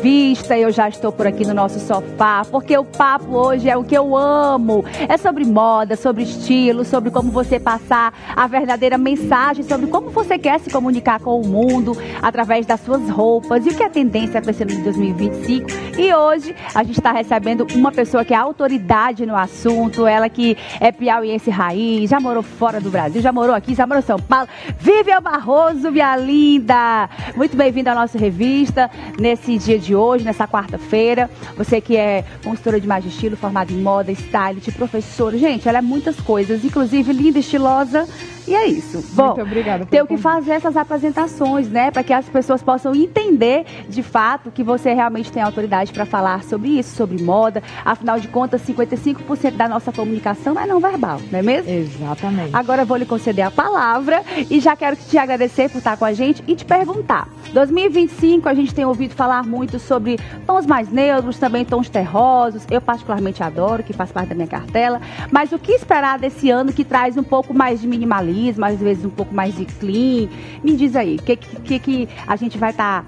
Vista, eu já estou por aqui no nosso sofá, porque o papo hoje é o que eu amo. É sobre moda, sobre estilo, sobre como você passar a verdadeira mensagem, sobre como você quer se comunicar com o mundo através das suas roupas e o que é tendência para esse ano de 2025. E hoje a gente está recebendo uma pessoa que é autoridade no assunto, ela que é piauiense raiz, já morou fora do Brasil, já morou aqui, já morou em São Paulo. Vivian Barroso, minha linda! Muito bem-vinda à nossa revista nesse dia de hoje, nessa quarta-feira. Você que é consultora de imagem e estilo, formada em moda, stylist, professora. Gente, ela é muitas coisas, inclusive linda, estilosa. E é isso. Bom, muito obrigada. Tenho que fazer essas apresentações, né? Para que as pessoas possam entender, de fato, que você realmente tem autoridade para falar sobre isso, sobre moda. Afinal de contas, 55% da nossa comunicação é não verbal, não é mesmo? Exatamente. Agora eu vou lhe conceder a palavra e já quero te agradecer por estar com a gente e te perguntar. 2025, a gente tem ouvido falar muito sobre tons mais neutros, também tons terrosos. Eu particularmente adoro, que faz parte da minha cartela. Mas o que esperar desse ano que traz um pouco mais de minimalismo, às vezes um pouco mais de clean? Me diz aí, o que a gente vai estar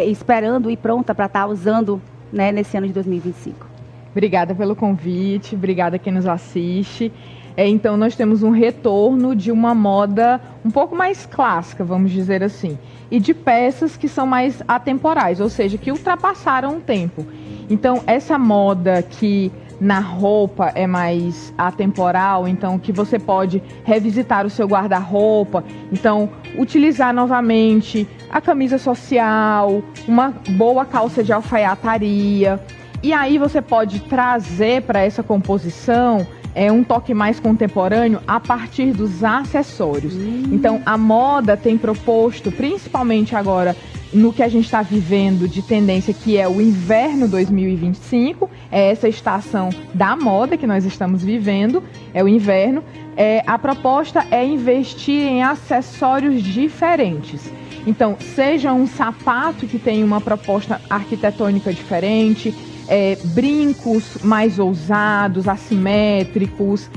esperando e pronta para estar usando, né, nesse ano de 2025? Obrigada pelo convite, obrigada quem nos assiste. Então, nós temos um retorno de uma moda um pouco mais clássica, vamos dizer assim, e de peças que são mais atemporais, ou seja, que ultrapassaram o tempo. Então, essa moda que na roupa é mais atemporal, então que você pode revisitar o seu guarda-roupa, então utilizar novamente a camisa social, uma boa calça de alfaiataria, e aí você pode trazer para essa composição um toque mais contemporâneo a partir dos acessórios. Então a moda tem proposto, principalmente agora no que a gente está vivendo de tendência, que é o inverno 2025, é essa estação da moda que nós estamos vivendo, é o inverno. A proposta é investir em acessórios diferentes. Então, seja um sapato que tem uma proposta arquitetônica diferente, brincos mais ousados, assimétricos,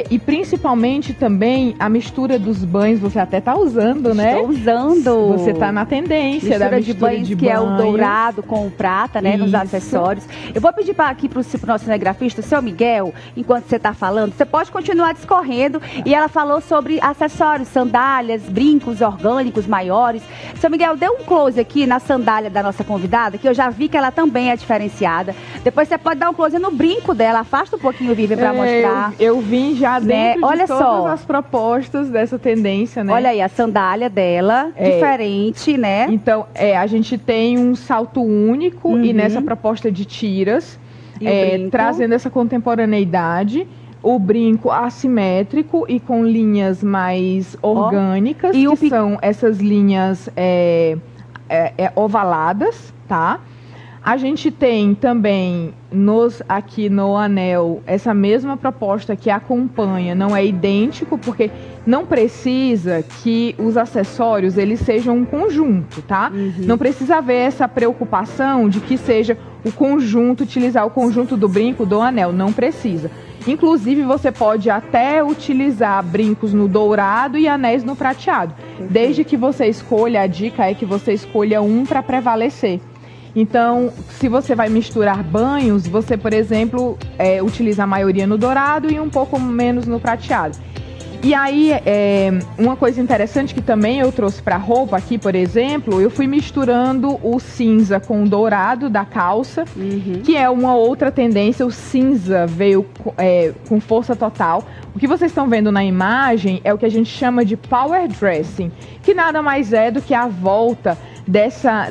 e principalmente também a mistura dos banhos. Você até está usando, né? Estou usando. Você está na tendência mistura da mistura de banhos, de que banho. É o dourado com o prata, né? Nos acessórios. Eu vou pedir aqui para o nosso cinegrafista, o seu Miguel, enquanto você está falando, você pode continuar discorrendo. E ela falou sobre acessórios, sandálias, brincos orgânicos maiores. Seu Miguel, dê um close aqui na sandália da nossa convidada, que eu já vi que ela também é diferenciada. Depois você pode dar um close no brinco dela. Afasta um pouquinho o Vivian para mostrar. Eu vim já dentro de Olha todas só as propostas dessa tendência, né? Olha aí, a sandália dela, diferente, né? Então, a gente tem um salto único e nessa proposta de tiras, trazendo essa contemporaneidade. O brinco assimétrico e com linhas mais orgânicas, que são essas linhas ovaladas, tá? A gente tem também aqui no anel essa mesma proposta que acompanha, não é idêntico, porque não precisa que os acessórios eles sejam um conjunto, tá? Não precisa haver essa preocupação de que seja o conjunto, utilizar o conjunto do brinco, do anel, não precisa. Inclusive, você pode até utilizar brincos no dourado e anéis no prateado, desde que você escolha, a dica é que você escolha um para prevalecer. Então, se você vai misturar banhos, você, por exemplo, utiliza a maioria no dourado e um pouco menos no prateado. E aí, uma coisa interessante que também eu trouxe para a roupa aqui, por exemplo, eu fui misturando o cinza com o dourado da calça, que é uma outra tendência. O cinza veio com força total. O que vocês estão vendo na imagem é o que a gente chama de power dressing, que nada mais é do que a volta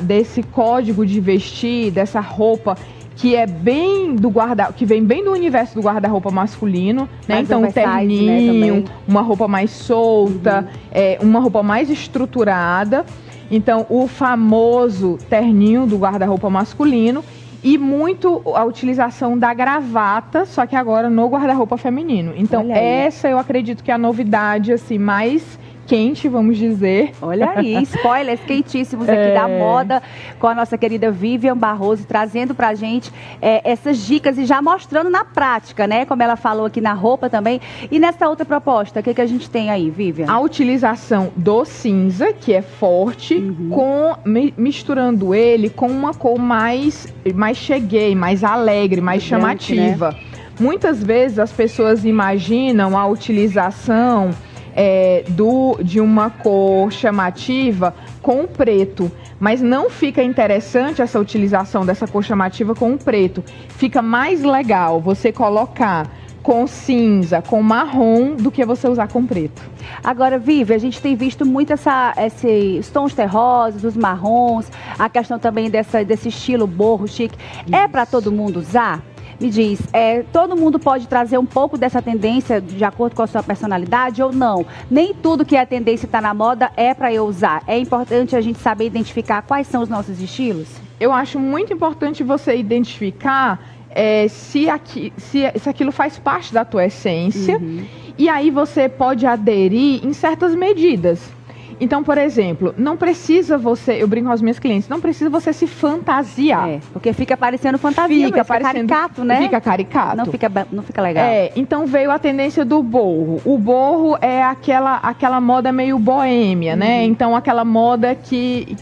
desse código de vestir, dessa roupa que é bem do que vem bem do universo do guarda-roupa masculino, né? Então um terninho, né, uma roupa mais solta, uma roupa mais estruturada. Então o famoso terninho do guarda-roupa masculino e muito a utilização da gravata, só que agora no guarda-roupa feminino. Então essa eu acredito que é a novidade assim mais quente, vamos dizer. Olha aí, spoilers quentíssimos aqui da moda, com a nossa querida Vivian Barroso, trazendo pra gente essas dicas e já mostrando na prática, né? Como ela falou aqui na roupa também. E nessa outra proposta, o que a gente tem aí, Vivian? A utilização do cinza, que é forte, misturando ele com uma cor mais cheguei, mais alegre, mais chamativa. Né? Muitas vezes as pessoas imaginam a utilização de uma cor chamativa com o preto, mas não fica interessante essa utilização dessa cor chamativa com o preto. Fica mais legal você colocar com cinza, com marrom, do que você usar com preto. Agora, Vivi, a gente tem visto muito esses tons terrosos, os marrons, a questão também desse estilo boho chique. Isso. É para todo mundo usar? Me diz, todo mundo pode trazer um pouco dessa tendência de acordo com a sua personalidade ou não? Nem tudo que é tendência está na moda é para eu usar. É importante a gente saber identificar quais são os nossos estilos? Eu acho muito importante você identificar se aquilo faz parte da tua essência. E aí você pode aderir em certas medidas. Então, por exemplo, não precisa você, eu brinco com as minhas clientes, não precisa você se fantasiar. Porque fica parecendo fantasia, fica caricato, né? Fica caricato. Não fica legal. Então veio a tendência do boho. O boho é aquela moda meio boêmia, né? Então aquela moda que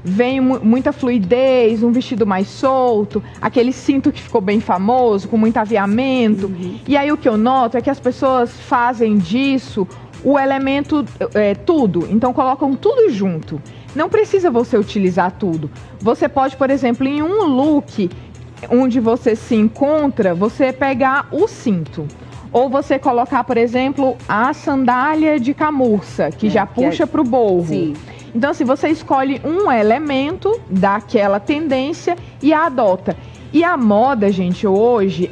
vem muita fluidez, um vestido mais solto, aquele cinto que ficou bem famoso, com muito aviamento. E aí o que eu noto é que as pessoas fazem disso o elemento tudo, então colocam tudo junto. Não precisa você utilizar tudo. Você pode, por exemplo, em um look onde você se encontra, você pegar o cinto. Ou você colocar, por exemplo, a sandália de camurça, que já puxa para o boho. Sim. Então, assim, você escolhe um elemento daquela tendência e a adota. E a moda, gente, hoje,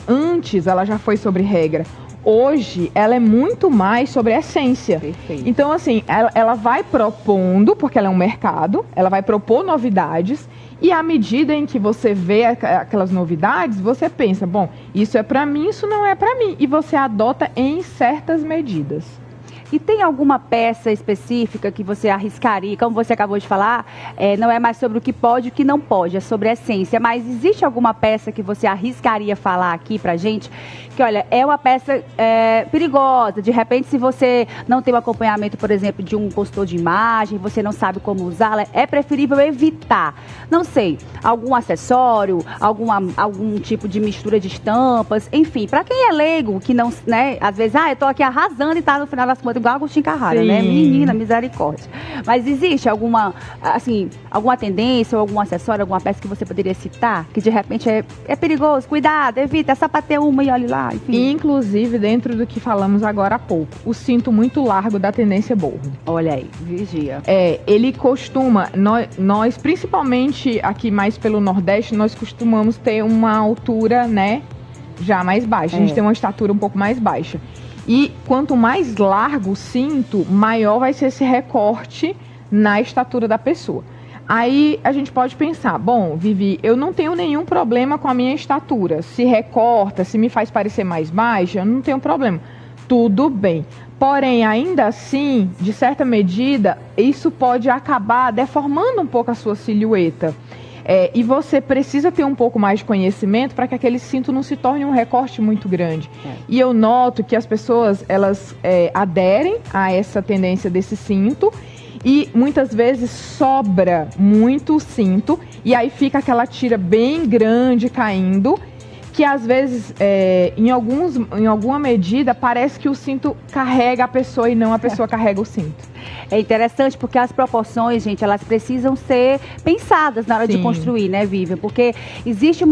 antes ela já foi sobre regra. Hoje, ela é muito mais sobre a essência. Perfeito. Então, assim, ela vai propondo, porque ela é um mercado, ela vai propor novidades, e à medida em que você vê aquelas novidades, você pensa, bom, isso é pra mim, isso não é pra mim. E você adota em certas medidas. E tem alguma peça específica que você arriscaria, como você acabou de falar, não é mais sobre o que pode e o que não pode, é sobre a essência, mas existe alguma peça que você arriscaria falar aqui pra gente, que olha, é uma peça perigosa, de repente se você não tem o acompanhamento, por exemplo, de um consultor de imagem, você não sabe como usá-la, é preferível evitar, não sei, algum acessório, algum tipo de mistura de estampas, enfim, pra quem é leigo, que não, né, às vezes, eu tô aqui arrasando e tá no final das contas igual Agostinho Carrara, né? Menina, misericórdia. Mas existe alguma tendência ou algum acessório, alguma peça que você poderia citar? Que de repente é perigoso? Cuidado, evita, é só pra ter uma e olhe lá, enfim. Inclusive, dentro do que falamos agora há pouco, o cinto muito largo da tendência boho. Olha aí, vigia. Ele costuma, nós principalmente aqui mais pelo Nordeste, nós costumamos ter uma altura, né, já mais baixa. A gente tem uma estatura um pouco mais baixa. E quanto mais largo o cinto, maior vai ser esse recorte na estatura da pessoa. Aí a gente pode pensar, bom, Vivi, eu não tenho nenhum problema com a minha estatura. Se recorta, se me faz parecer mais baixa, eu não tenho problema. Tudo bem. Porém, ainda assim, de certa medida, isso pode acabar deformando um pouco a sua silhueta. E você precisa ter um pouco mais de conhecimento para que aquele cinto não se torne um recorte muito grande. E eu noto que as pessoas, elas aderem a essa tendência desse cinto e muitas vezes sobra muito o cinto e aí fica aquela tira bem grande caindo, que às vezes, em alguma medida, parece que o cinto carrega a pessoa e não a pessoa carrega o cinto. É interessante porque as proporções, gente, elas precisam ser pensadas na hora de construir, né, Vivian? Porque existe o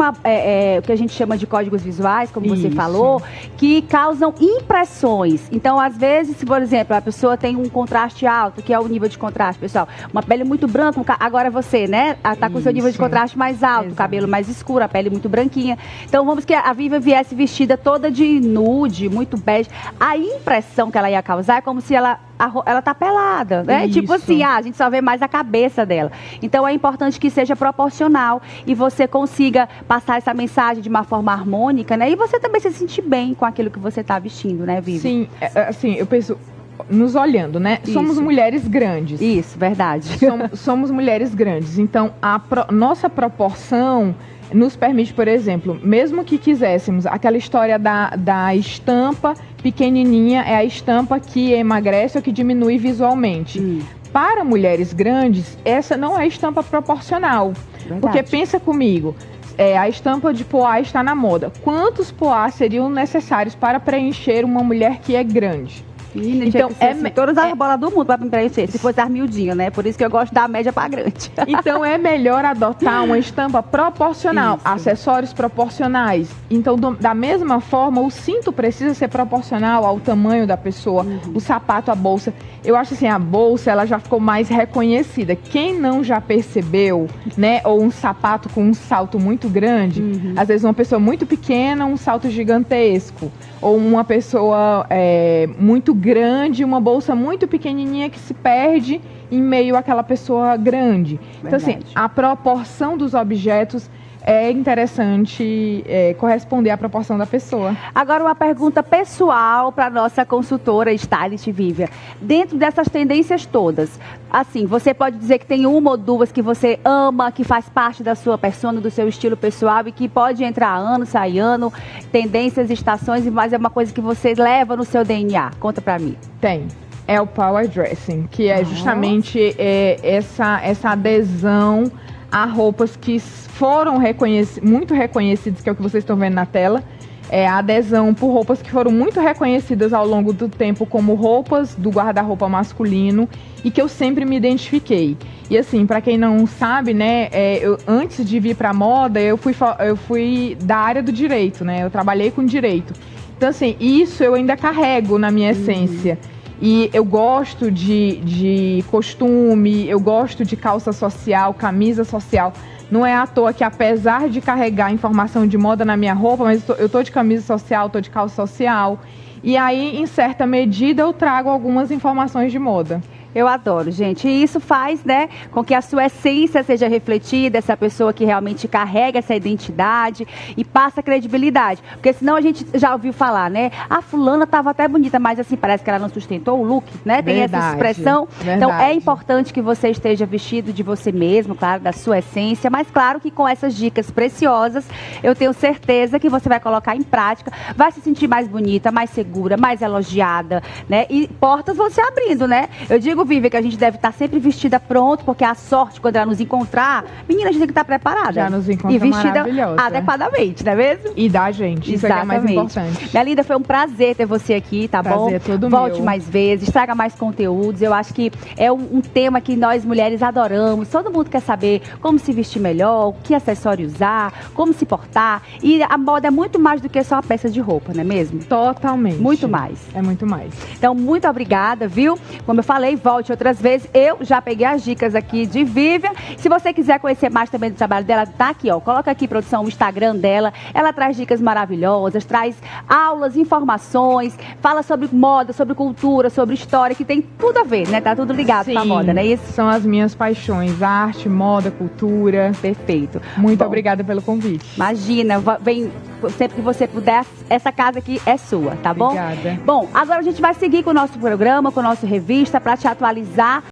que a gente chama de códigos visuais, como você falou, que causam impressões. Então, às vezes, se, por exemplo, a pessoa tem um contraste alto, que é o nível de contraste, pessoal, uma pele muito branca, agora você, né, tá com o seu nível de contraste mais alto, o cabelo mais escuro, a pele muito branquinha. Então, vamos que a Vivian viesse vestida toda de nude, muito bege. A impressão que ela ia causar é como se ela tá pelada, né? Isso. Tipo assim, a gente só vê mais a cabeça dela. Então é importante que seja proporcional e você consiga passar essa mensagem de uma forma harmônica, né? E você também se sentir bem com aquilo que você tá vestindo, né, Vivi? Sim, assim, eu penso, nos olhando, né? Isso. Somos mulheres grandes. Isso, verdade. Somos mulheres grandes. Então, nossa proporção nos permite, por exemplo, mesmo que quiséssemos, aquela história da estampa pequenininha é a estampa que emagrece ou que diminui visualmente. Para mulheres grandes, essa não é estampa proporcional. Verdade. Porque pensa comigo, a estampa de poá está na moda. Quantos poás seriam necessários para preencher uma mulher que é grande? Menina, então, todas as bolas do mundo para me preencher, se fosse as miudinhas, né? Por isso que eu gosto da média para grande. Então, é melhor adotar uma estampa proporcional, isso. acessórios proporcionais. Então, da mesma forma, o cinto precisa ser proporcional ao tamanho da pessoa, o sapato, a bolsa. Eu acho assim, a bolsa, ela já ficou mais reconhecida. Quem não já percebeu, né? Ou um sapato com um salto muito grande, às vezes uma pessoa muito pequena, um salto gigantesco. Ou uma pessoa muito grande, uma bolsa muito pequenininha que se perde em meio àquela pessoa grande. Verdade. Então, assim, a proporção dos objetos é interessante corresponder à proporção da pessoa. Agora, uma pergunta pessoal para nossa consultora Stylist Vivian. Dentro dessas tendências todas, assim, você pode dizer que tem uma ou duas que você ama, que faz parte da sua persona, do seu estilo pessoal e que pode entrar ano, sair ano, tendências, estações, mas é uma coisa que você leva no seu DNA. Conta para mim. Tem. É o Power Dressing, que é justamente essa adesão a roupas que foram muito reconhecidas, que é o que vocês estão vendo na tela. A adesão por roupas que foram muito reconhecidas ao longo do tempo como roupas do guarda-roupa masculino e que eu sempre me identifiquei. E assim, para quem não sabe, né, antes de vir para moda, eu fui da área do direito, né? Eu trabalhei com direito. Então assim, isso eu ainda carrego na minha essência. E eu gosto de costume, eu gosto de calça social, camisa social. Não é à toa que, apesar de carregar informação de moda na minha roupa, mas eu tô de camisa social, tô de calça social. E aí, em certa medida, eu trago algumas informações de moda. Eu adoro, gente. E isso faz, né, com que a sua essência seja refletida, essa pessoa que realmente carrega essa identidade e passa credibilidade. Porque senão a gente já ouviu falar, né? A fulana estava até bonita, mas assim, parece que ela não sustentou o look, né? Tem essa expressão. Verdade. Então, é importante que você esteja vestido de você mesmo, claro, da sua essência. Mas claro que com essas dicas preciosas, eu tenho certeza que você vai colocar em prática, vai se sentir mais bonita, mais segura, mais elogiada, né? E portas vão se abrindo, né? Eu digo, Vivian, que a gente deve estar sempre vestida pronto, porque a sorte, quando ela nos encontrar, menina, a gente tem que estar preparada. Já nos encontra e vestida maravilhosa. adequadamente, não é mesmo? E da gente, isso é o mais importante. Minha linda, foi um prazer ter você aqui, tá bom? Prazer é todo Volte meu. mais vezes, traga mais conteúdos. Eu acho que é um tema que nós mulheres adoramos. Todo mundo quer saber como se vestir melhor, que acessório usar, como se portar. E a moda é muito mais do que só uma peça de roupa, não é mesmo? Totalmente. Muito mais. É muito mais. Então, muito obrigada, viu? Como eu falei, volte outras vezes. Eu já peguei as dicas aqui de Vivian. Se você quiser conhecer mais também do trabalho dela, tá aqui, ó. Coloca aqui, produção, o Instagram dela. Ela traz dicas maravilhosas, traz aulas, informações, fala sobre moda, sobre cultura, sobre história, que tem tudo a ver, né? Tá tudo ligado com a moda, não é isso? São as minhas paixões, arte, moda, cultura. Perfeito. Muito obrigada pelo convite. Imagina, vem sempre que você puder, essa casa aqui é sua, tá bom? Obrigada. Bom, agora a gente vai seguir com o nosso programa, com a nossa revista, para te atualizar